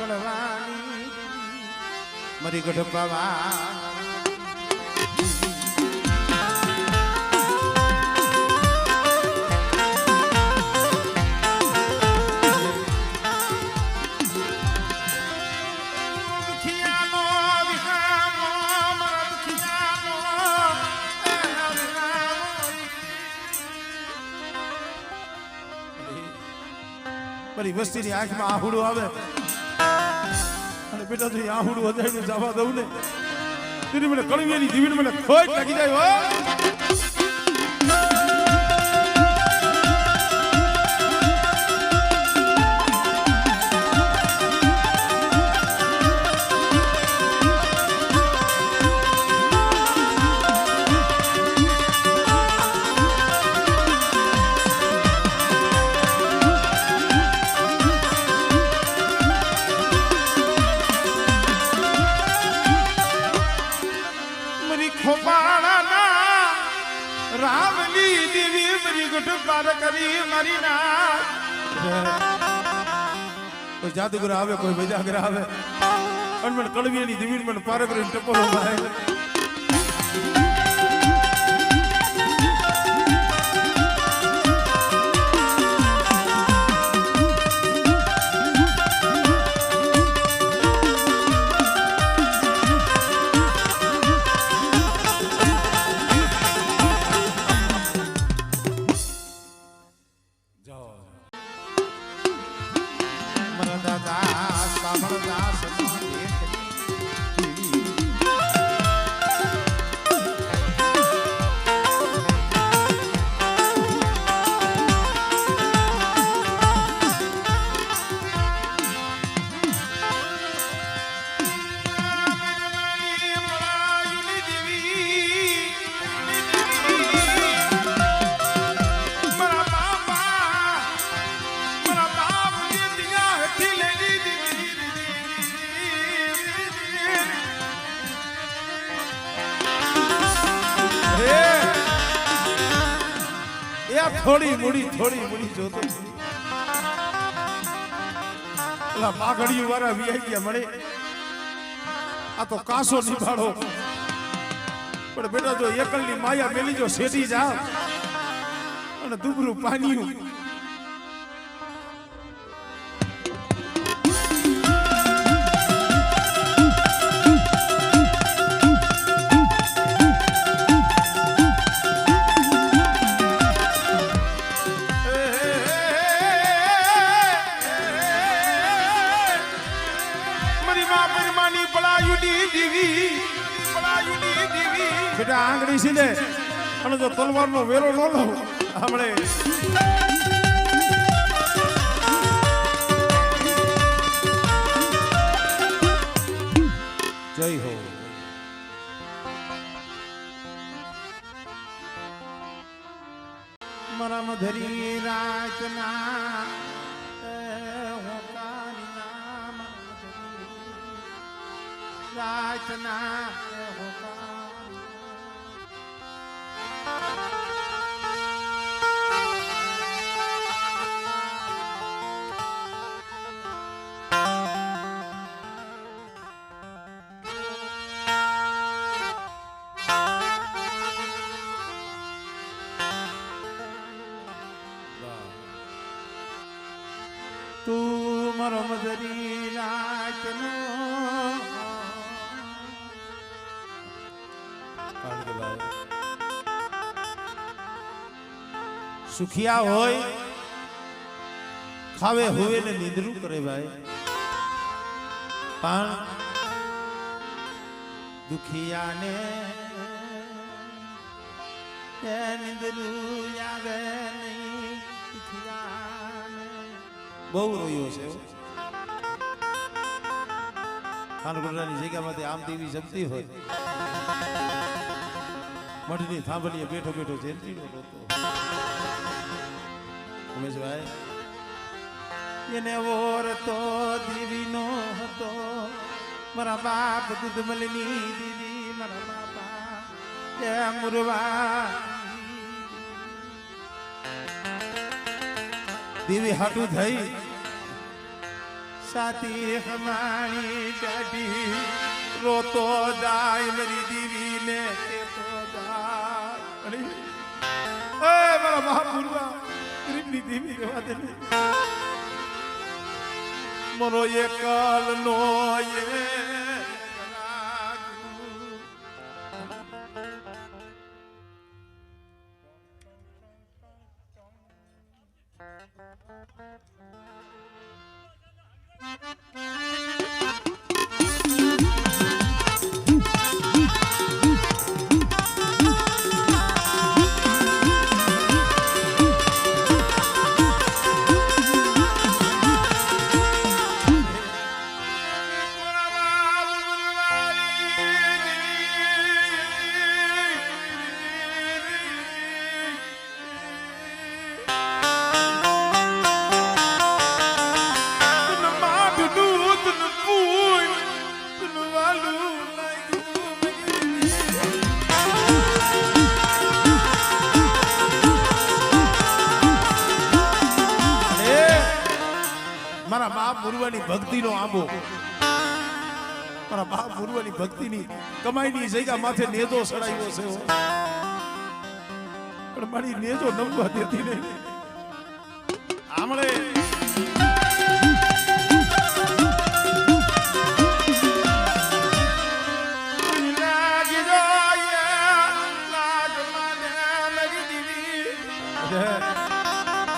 મળવાની મારી ગઢપાવા મારી વસ્તીની આંખમાં આહુડું આવે અને બેટા તું આહુડું વધારીને જવા દઉં ને તેની મને કળવીની જીવીને મને ખોટ લાગી જાય હો રામની દેવી મારી ગઢ પાર કરી મારી ના કોઈ જાદુગર આવે કોઈ બજાગર આવે અને મને કળવીની દેવી મને પાર કરીને ટપોરો મારે થોડી મૂડી જોતો પેલા પાઘડિયું વાળા વીઆઈ ગયા મળે આ તો કાસો નિભાડો પણ બેટા જો એકલની માયા મેલી જો શેઠી જાવ અને દુબરું પાણીયું બેટા આંગળી સીધે અને જો તલવારનો વેરો ન લો આપણે જય હો મારા મધરી રાતના રાતના તું મારો મધરી રાતનો સુખિયા હોય ખાવે હોય ને નિંદરું કરે ભાઈ પણ દુખિયાને નિંદરું આવે નહીં બહુ રોયો છે ખાનગોડાની જગ્યામાંથી આમ દેવી જમતી હોય મઢની થાંભલીએ બેઠો બેઠો જેલતીનો હતો ઉમેશભાઈ એને ઓરતો દેવીનો હતો મારા બાપ દૂધમલની દીદી મારા બાપા એ મુરવા દેવી હાટું થઈ સાથી હમારી ગાડી રોતો જાય મારી દીવી ને કેતો જાય મારા મહાપુરવા ગરીબની દીવી રહેવા દે મનો એકલ નો મારા બાપ મુરવાની ભક્તિનો આંબો મારા બાપ મુરવાની ભક્તિની કમાઈની જગ્યા માથે નેજો સડાયો છે પણ મારી નેજો નમવા દેતી નહીં આમળે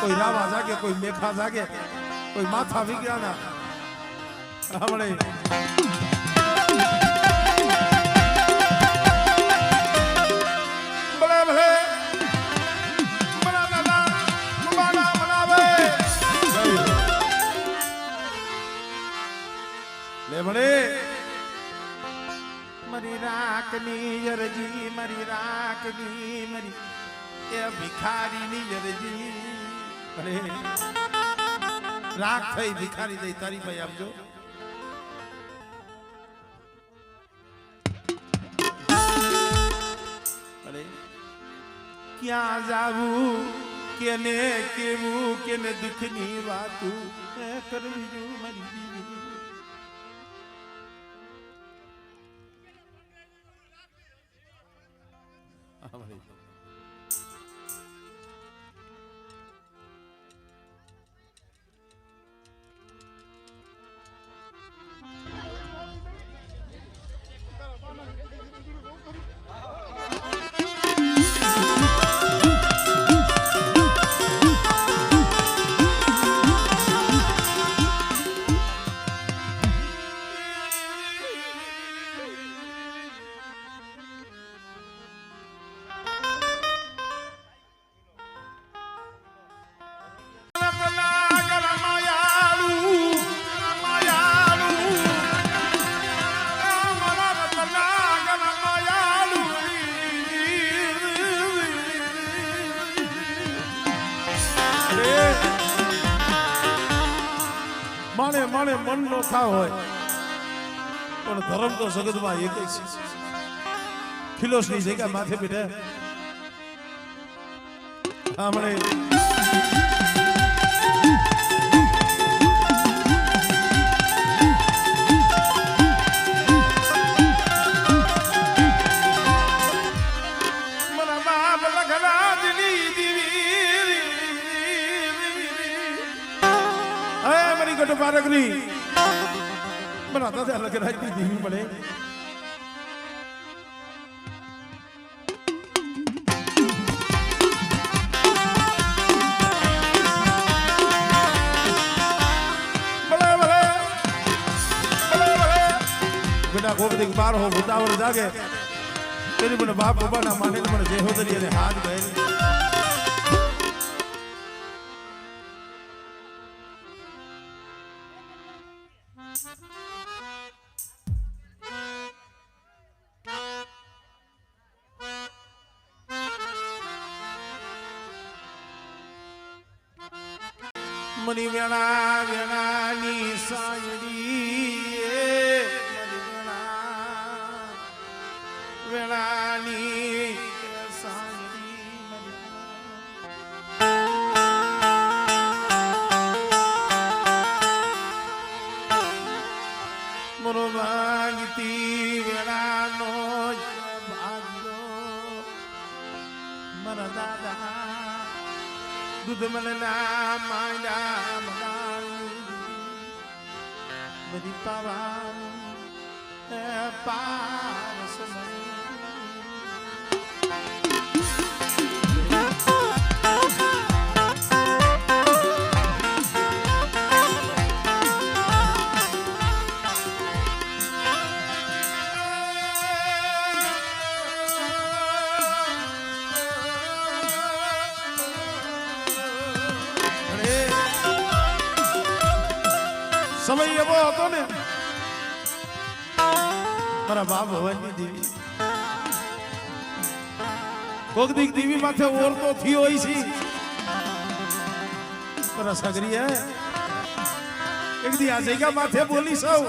કોઈ રાવા જાગે કોઈ મેખા જાગે કોઈ માથા વિજ્ઞાના હમણે મારી રાખની અરજી મારી રાખની મારી એ ભિખારીની અરજી અરે રાખ થઈ ભિખારી દઈ તારી ભાઈ આપજો અરે ક્યાં જાવું કેને કેવું કેને દુઃખની વાતું કરવી જો મારી દીવી માણે માણે મન નો થા હોય પણ ધર્મ તો જગતમાં એક જ છે ખિલોસની જગ્યા માથે બેઠા આમણે બારકની બનાતા થયા લગરાજની દીવી મળે બેટા ગોપદી બાર હો ભૂતાવર જાગે તેરી મને બાપ બાબાના માને મને જેહોદરી અને હાથ ગયે મની વેણા વેણાની સાયડી મની વેણાની સાયડી દૂધ મલના માંડા બધી પાવા પારસ સમય એવો હતો ને મારા બાપ ભવાની દેવી કોક દીક દેવી માથે ઓરતો થયો હોય છે મારા સગરી હે એક દી આ જગ્યા માથે બોલી સૌ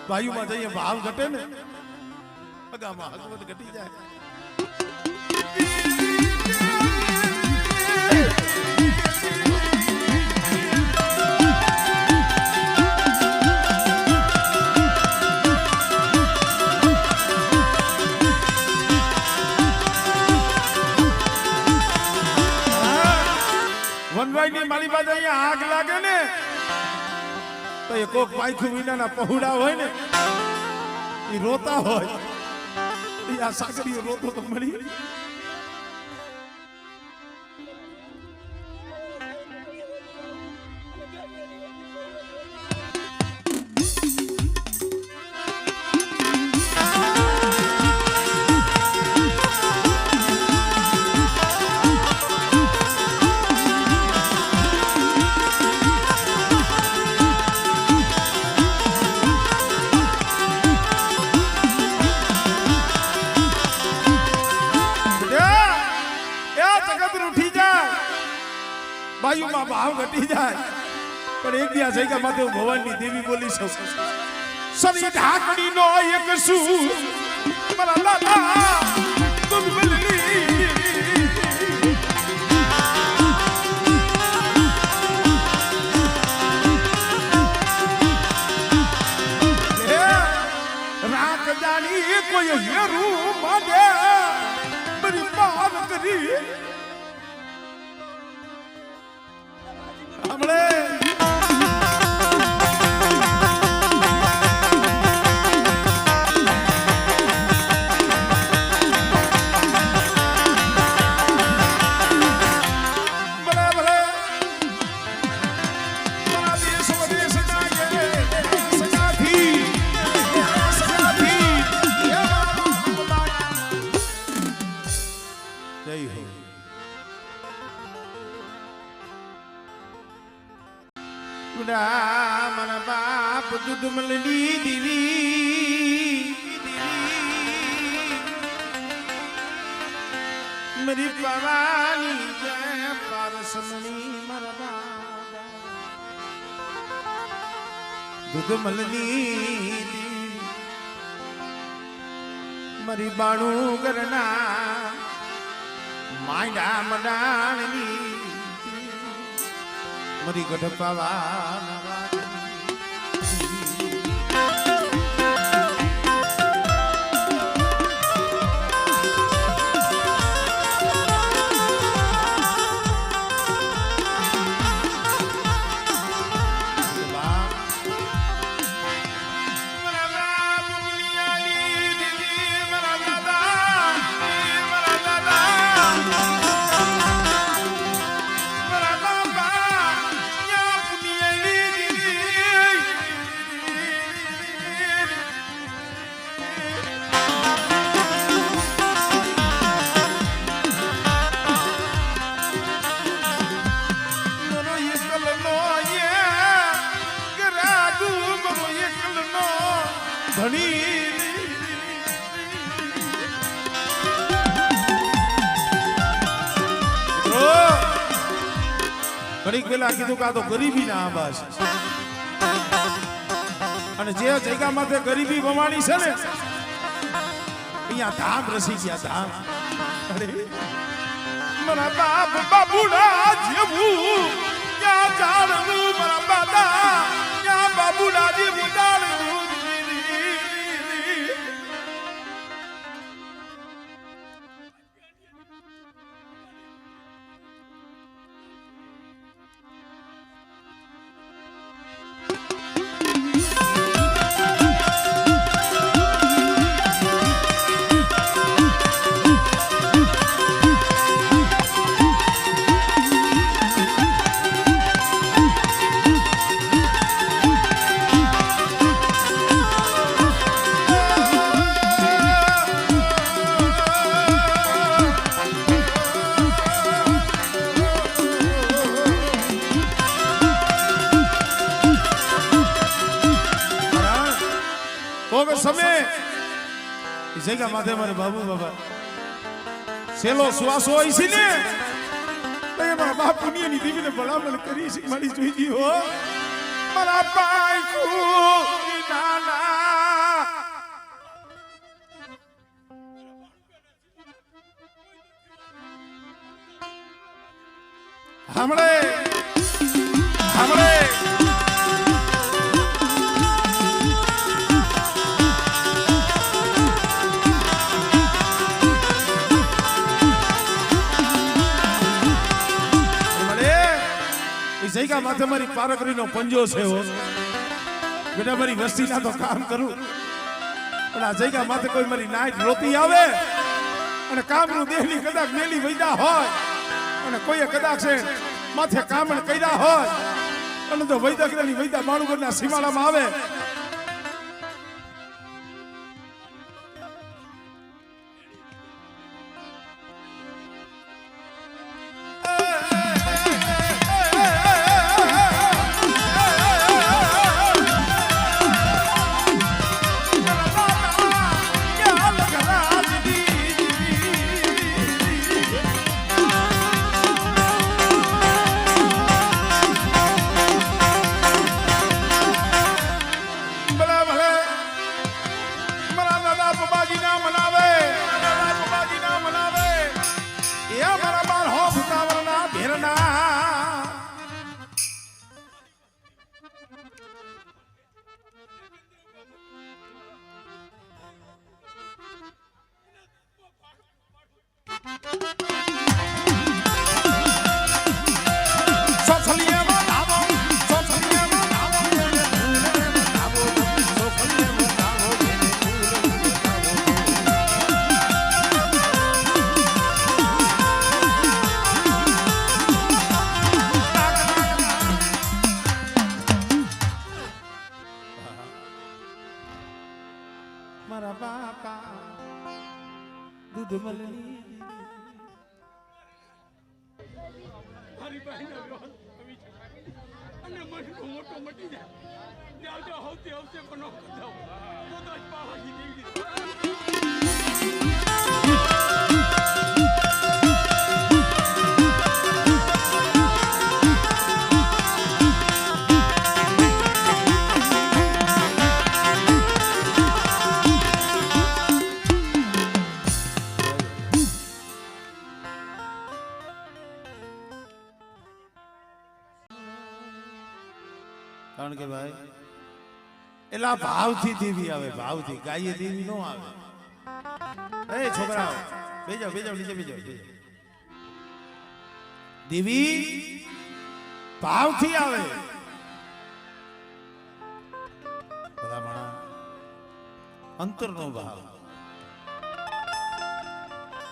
ભાઈઓમાં જઈએ ભાવ ઘટે ને અગામાં હકમત ઘટી જાય વનરાય ની મારી બાજુ અહીંયા આગ લાગે ને તો એ કોક પાયખું વિનાના પહોળા હોય ને એ રોતા હોય એ આ સાગરીઓ રોતો તો મળી ભાઈઓમાં ભાવ ઘટી જાય પણ એક દિવસ જગ્યા માથે ભવાની દેવી બોલી છું સરી ઢાકડી નો એક સૂર મારા લાલા તું બલલી રાખ જાણી કોઈ હેરું માને મારી પાર કરી हमले મારા બાપ દૂધ મલની દીવી મારી પવાની જય પારસમણી મારા દૂધ મલની મારી બાણું ગરના માંડા મડાણની મારી ગઢપાવા ઘડીક પેલા કીધું કે આ તો ગરીબી ના આભાસ અને જે જગ્યામાં તે ગરીબી બવાણી છે ને અહીંયા ધામ રસી ગયા ધામ અરે મારા બાપ બાબુડા જેવું ક્યાં જાણવું મારા બાદા ક્યાં બાબુડા જેવું જાણવું સમય જગ્યા માથે મારે બાબુ બાબા સેલો શ્વાસ હોય છે ને મારા બાપ પુનિયાની દીવીને ભલામણ કરી છે મારી જોઈ દી હો મારા ભાઈ નાના હમણે હમણે જગ્યા માથે મારી પારકરીનો પંજો છે બેટા મારી વસ્તીના તો કામ કરું પણ આ જગ્યા માથે કોઈ મારી નાઈટ રોતી આવે અને કામનું દેહની કદાચ મેલી વૈદા હોય અને કોઈએ કદાચ માથે કામણ કર્યા હોય અને તો વૈદકરાની વૈદા માણુગરના સીમાડામાં આવે મારા બાપા દૂધ મલની મારી બહેનનો વિરોધ આવી છે અને મનનો મોટો મટી જાય જાવ હવતે હવતે બનો જાવ તો તો પાવાજી દેવી કારણ કે ભાઈ એલા ભાવથી દેવી આવે ભાવથી ગાયે દેવી નો આવે એ છોકરાઓ બેજો બેજો નીચે બેજો દેવી ભાવથી આવે બધા માણા અંતરનો ભાવ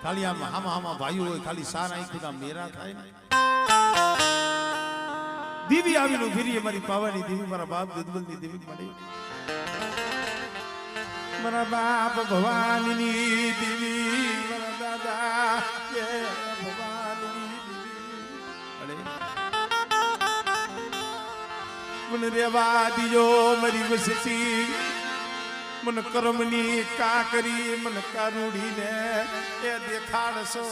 ખાલી આમાં આમાં ભાઈઓ હોય ખાલી સારા આંખના મેરા થાય ને દીવી આવીનું ફીરી મારી પાવાની દીવી મારા બાપ દુધબલની દીવી મળી મારા બાપ ભવાનીની દીવી મારા દાદા ભવાનીની દીવી મને રેવા દીજો મારી વસતી મને કર્મની કા કરી મને કારુડીને એ દેખાડશો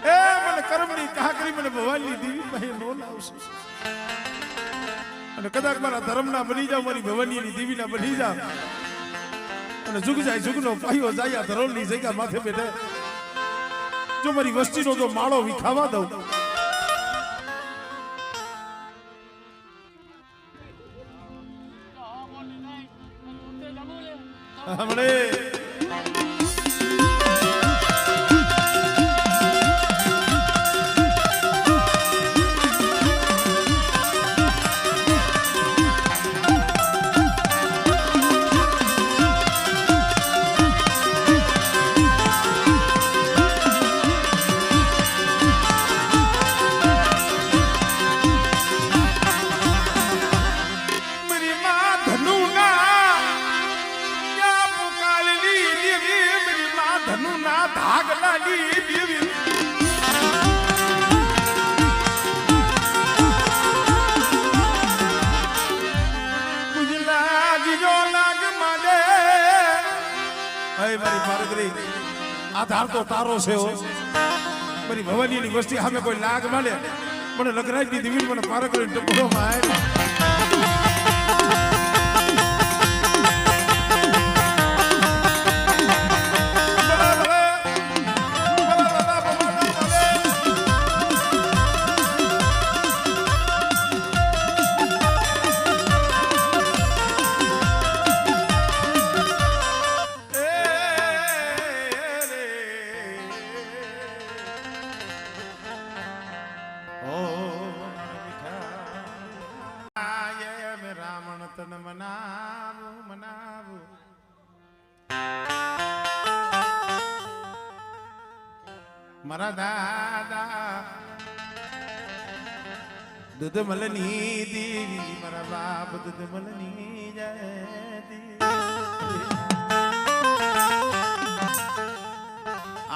એ મને કર્મની કાકરી મને ભવાની દેવી ભાઈ નો લાવશે અને કદાચ મારા ધર્મના બની જાવ મારી ભવાનીની દેવીના બની જાવ અને જુગ જાય જુગનો પાયો જાય આ ધરોલની જગ્યા માથે બેઠે જો મારી વસ્તીનો જો માળો વિખાવા દઉં હમણે આધાર તો તારો છે મારી ભવાનીની વસ્તી સામે કોઈ લાગ મળે મને લગરાજની દેવી મને પાર કરીને ટપોમાં મારા દાદા દૂધ મલની દેવી મારા બાપ દૂધ મલની જય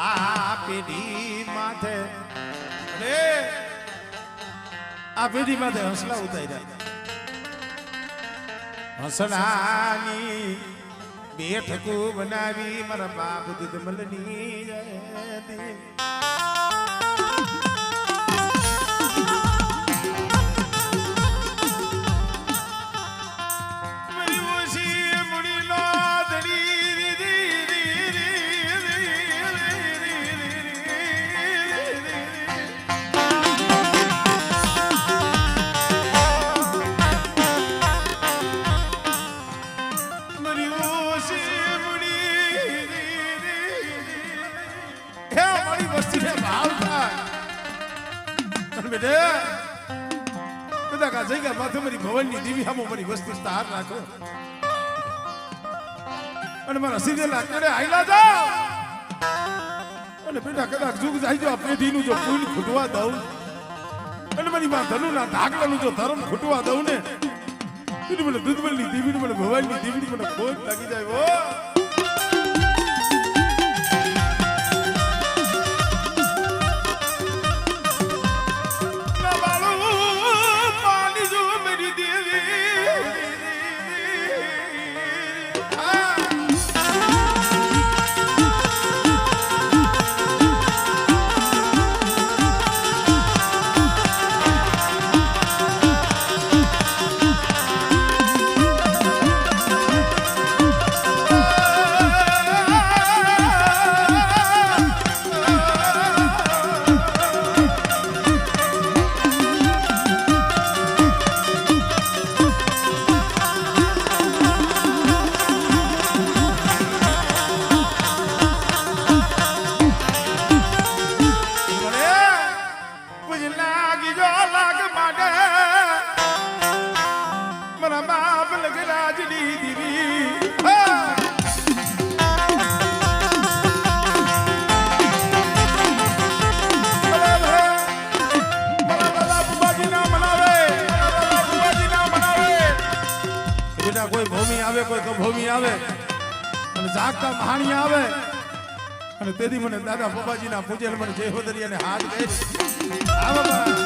આ પેઢી માથે રે આ પેઢી માથે હસલા ઉતાર્યા હસલાની બેઠકો બનાવી મારા બાપ દૂધ મલની જય દેવી મારી ભવનની દેવી સામો મારી વસ્તી તાર રાખો અને મારા સીધેલા કેડે આયલા જાઓ અને બેટા કદાચ જુગ જાય જો આ પેઢીનું જો ફૂલ ખૂટવા દઉં અને મારી માં ધનુના ધાગલાનું જો ધર્મ ખૂટવા દઉં ને એની મને દૂધમલની દેવીની મને ભવનની દેવીની મને ખોટ લાગી જાય ઓ કોઈ ભૂમિ આવે કોઈ કભૂમિ આવે અને જાગતા મહાણી આવે અને તેથી મને દાદા બાબાજીના પૂજન મને જય હોદરિયાને હાથ ગઈ આ બાબા